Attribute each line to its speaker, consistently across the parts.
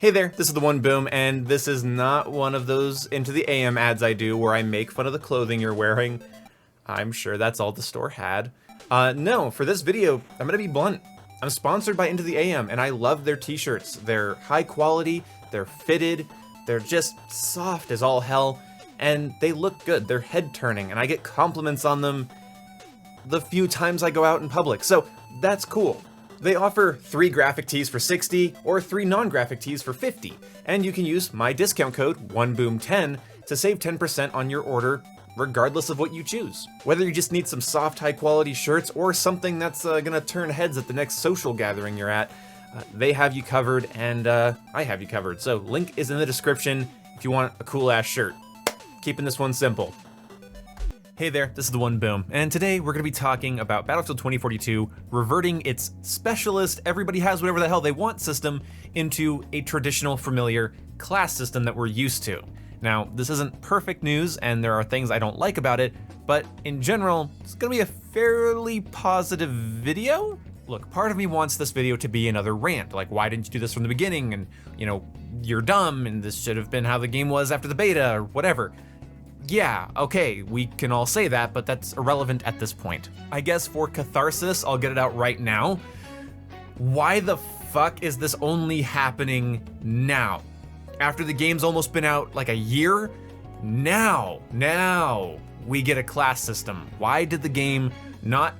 Speaker 1: Hey there, this is the One Boom, and this is not one of those Into the AM ads I do where I make fun of the clothing you're wearing. I'm sure that's all the store had. No, for this video, I'm gonna be blunt. I'm sponsored by Into the AM, and I love their t-shirts. They're high quality, they're fitted, they're just soft as all hell, and they look good. They're head-turning, and I get compliments on them the few times I go out in public, so that's cool. They offer 3 graphic tees for $60 or 3 non-graphic tees for $50, and you can use my discount code ONEBOOM10 to save 10% on your order regardless of what you choose. Whether you just need some soft, high-quality shirts or something that's gonna turn heads at the next social gathering you're at, they have you covered, and I have you covered. So link is in the description if you want a cool-ass shirt. Keeping this one simple. Hey there, this is the One Boom, and today we're going to be talking about Battlefield 2042 reverting its specialist, everybody has whatever the hell they want system into a traditional, familiar class system that we're used to. Now, this isn't perfect news, and there are things I don't like about it, but in general, it's going to be a fairly positive video. Look, part of me wants this video to be another rant, like why didn't you do this from the beginning, and you know, you're dumb, and this should have been how the game was after the beta, or whatever. Yeah, okay, we can all say that, but that's irrelevant at this point. I guess for catharsis, I'll get it out right now. Why the fuck is this only happening now? After the game's almost been out like a year? Now we get a class system. Why did the game not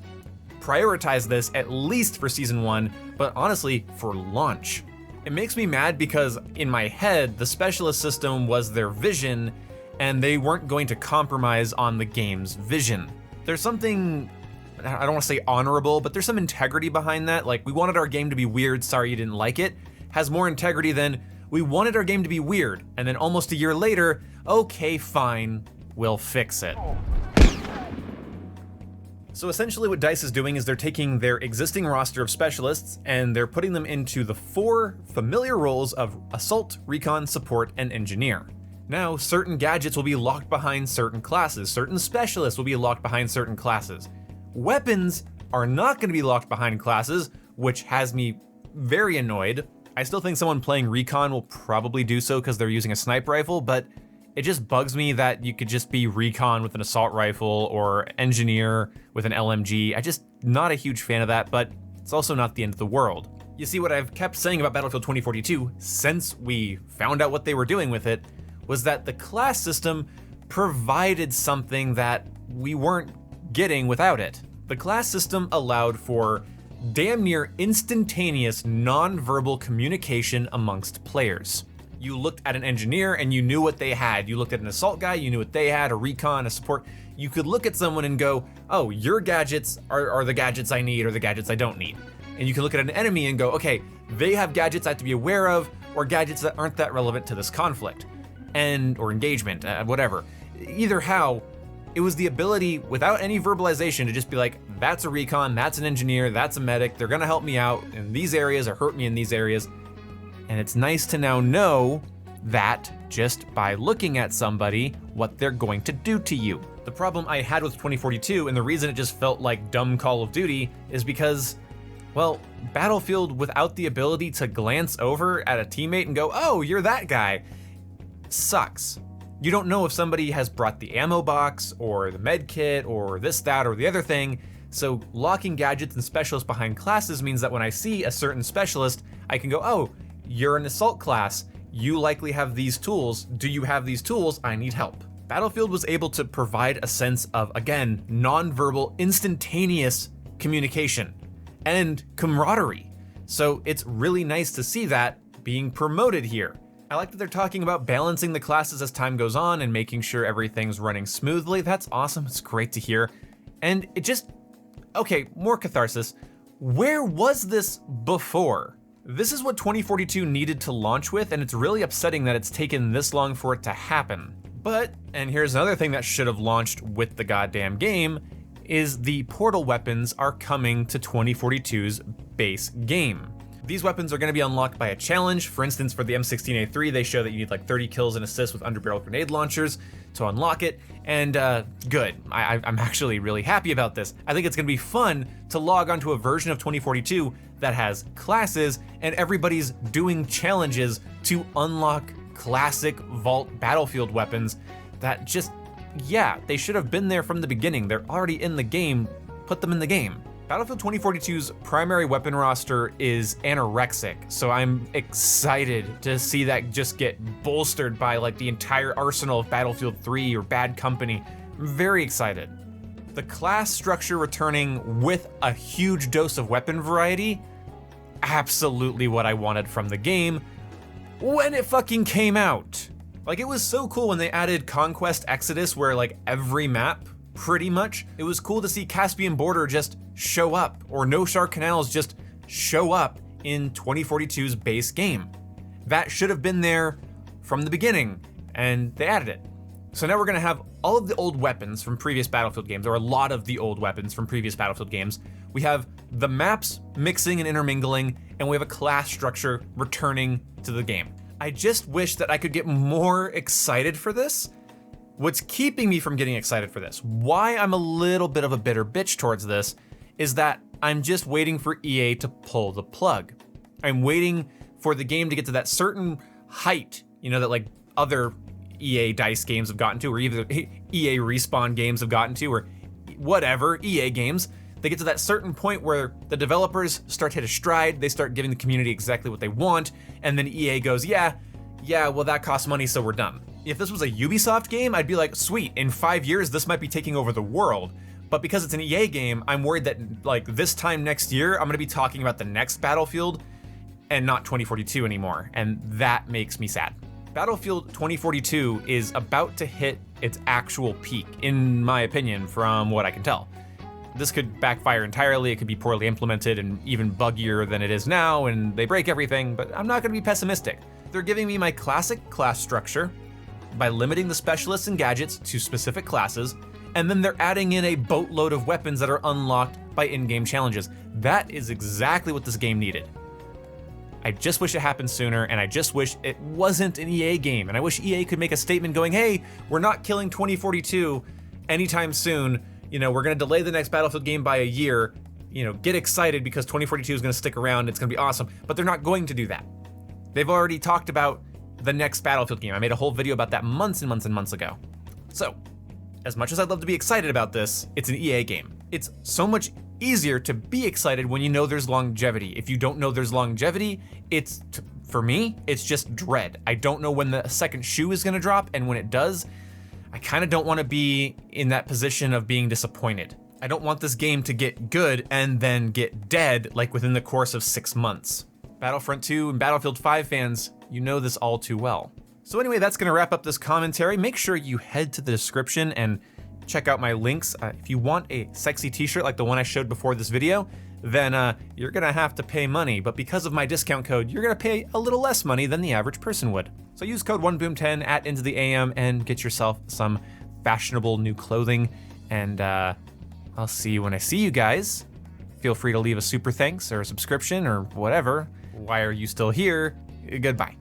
Speaker 1: prioritize this at least for Season 1, but honestly, for launch? It makes me mad because in my head, the specialist system was their vision, and they weren't going to compromise on the game's vision. There's something, I don't want to say honorable, but there's some integrity behind that. Like, we wanted our game to be weird, sorry you didn't like it, has more integrity than we wanted our game to be weird, and then almost a year later, okay, fine, we'll fix it. So essentially what DICE is doing is they're taking their existing roster of specialists and they're putting them into the 4 familiar roles of Assault, Recon, Support, and Engineer. Now, certain gadgets will be locked behind certain classes, certain specialists will be locked behind certain classes. Weapons are not gonna be locked behind classes, which has me very annoyed. I still think someone playing Recon will probably do so because they're using a sniper rifle, but it just bugs me that you could just be Recon with an assault rifle or Engineer with an LMG. I just not a huge fan of that, but it's also not the end of the world. You see, what I've kept saying about Battlefield 2042 since we found out what they were doing with it was that the class system provided something that we weren't getting without it. The class system allowed for damn near instantaneous non-verbal communication amongst players. You looked at an engineer and you knew what they had. You looked at an assault guy, you knew what they had, a recon, a support. You could look at someone and go, oh, your gadgets are the gadgets I need or the gadgets I don't need. And you can look at an enemy and go, okay, they have gadgets I have to be aware of or gadgets that aren't that relevant to this conflict. Or engagement, whatever. Either how, it was the ability without any verbalization to just be like, that's a recon, that's an engineer, that's a medic, they're gonna help me out in these areas or hurt me in these areas. And it's nice to now know that just by looking at somebody, what they're going to do to you. The problem I had with 2042 and the reason it just felt like dumb Call of Duty is because, well, Battlefield without the ability to glance over at a teammate and go, oh, you're that guy, sucks. You don't know if somebody has brought the ammo box or the med kit or this, that, or the other thing. So locking gadgets and specialists behind classes means that when I see a certain specialist, I can go, oh, you're an assault class. You likely have these tools. Do you have these tools? I need help. Battlefield was able to provide a sense of, again, non-verbal, instantaneous communication and camaraderie. So it's really nice to see that being promoted here. I like that they're talking about balancing the classes as time goes on and making sure everything's running smoothly. That's awesome, it's great to hear. And it just, okay, more catharsis. Where was this before? This is what 2042 needed to launch with, and it's really upsetting that it's taken this long for it to happen. But, and here's another thing that should have launched with the goddamn game, is the portal weapons are coming to 2042's base game. These weapons are going to be unlocked by a challenge. For instance, for the M16A3, they show that you need like 30 kills and assists with underbarrel grenade launchers to unlock it, and good. I'm actually really happy about this. I think it's going to be fun to log onto a version of 2042 that has classes, and everybody's doing challenges to unlock classic Vault Battlefield weapons that just, yeah, they should have been there from the beginning. They're already in the game, put them in the game. Battlefield 2042's primary weapon roster is anorexic, so I'm excited to see that just get bolstered by like the entire arsenal of Battlefield 3 or Bad Company. I'm very excited. The class structure returning with a huge dose of weapon variety, absolutely what I wanted from the game when it fucking came out. Like, it was so cool when they added Conquest Exodus, where like every map, pretty much, it was cool to see Caspian Border just show up, or No Shark Canals just show up in 2042's base game. That should have been there from the beginning, and they added it. So now we're gonna have all of the old weapons from previous Battlefield games, or a lot of the old weapons from previous Battlefield games. We have the maps mixing and intermingling, and we have a class structure returning to the game. I just wish that I could get more excited for this. What's keeping me from getting excited for this, why I'm a little bit of a bitter bitch towards this, is that I'm just waiting for EA to pull the plug. I'm waiting for the game to get to that certain height, you know, that like other EA DICE games have gotten to, or either EA Respawn games have gotten to, or whatever, EA games. They get to that certain point where the developers start to hit a stride, they start giving the community exactly what they want, and then EA goes, yeah, well that costs money, so we're done. If this was a Ubisoft game, I'd be like, sweet, in 5 years this might be taking over the world. But because it's an EA game, I'm worried that like this time next year, I'm gonna be talking about the next Battlefield and not 2042 anymore, and that makes me sad. Battlefield 2042 is about to hit its actual peak, in my opinion, from what I can tell. This could backfire entirely, it could be poorly implemented and even buggier than it is now, and they break everything, but I'm not gonna be pessimistic. They're giving me my classic class structure by limiting the specialists and gadgets to specific classes, and then they're adding in a boatload of weapons that are unlocked by in-game challenges. That is exactly what this game needed. I just wish it happened sooner, and I just wish it wasn't an EA game, and I wish EA could make a statement going, hey, we're not killing 2042 anytime soon, you know, we're gonna delay the next Battlefield game by a year, you know, get excited because 2042 is gonna stick around, it's gonna be awesome, but they're not going to do that. They've already talked about the next Battlefield game. I made a whole video about that months and months and months ago. So, as much as I'd love to be excited about this, it's an EA game. It's so much easier to be excited when you know there's longevity. If you don't know there's longevity, for me, it's just dread. I don't know when the second shoe is gonna drop, and when it does, I kinda don't wanna be in that position of being disappointed. I don't want this game to get good and then get dead like within the course of 6 months. Battlefront 2 and Battlefield 5 fans, you know this all too well. So anyway, that's gonna wrap up this commentary. Make sure you head to the description and check out my links. If you want a sexy t-shirt like the one I showed before this video, then you're gonna have to pay money, but because of my discount code, you're gonna pay a little less money than the average person would. So use code 1boom10 at Into the AM and get yourself some fashionable new clothing, and I'll see you when I see you guys. Feel free to leave a super thanks or a subscription or whatever. Why are you still here? Goodbye.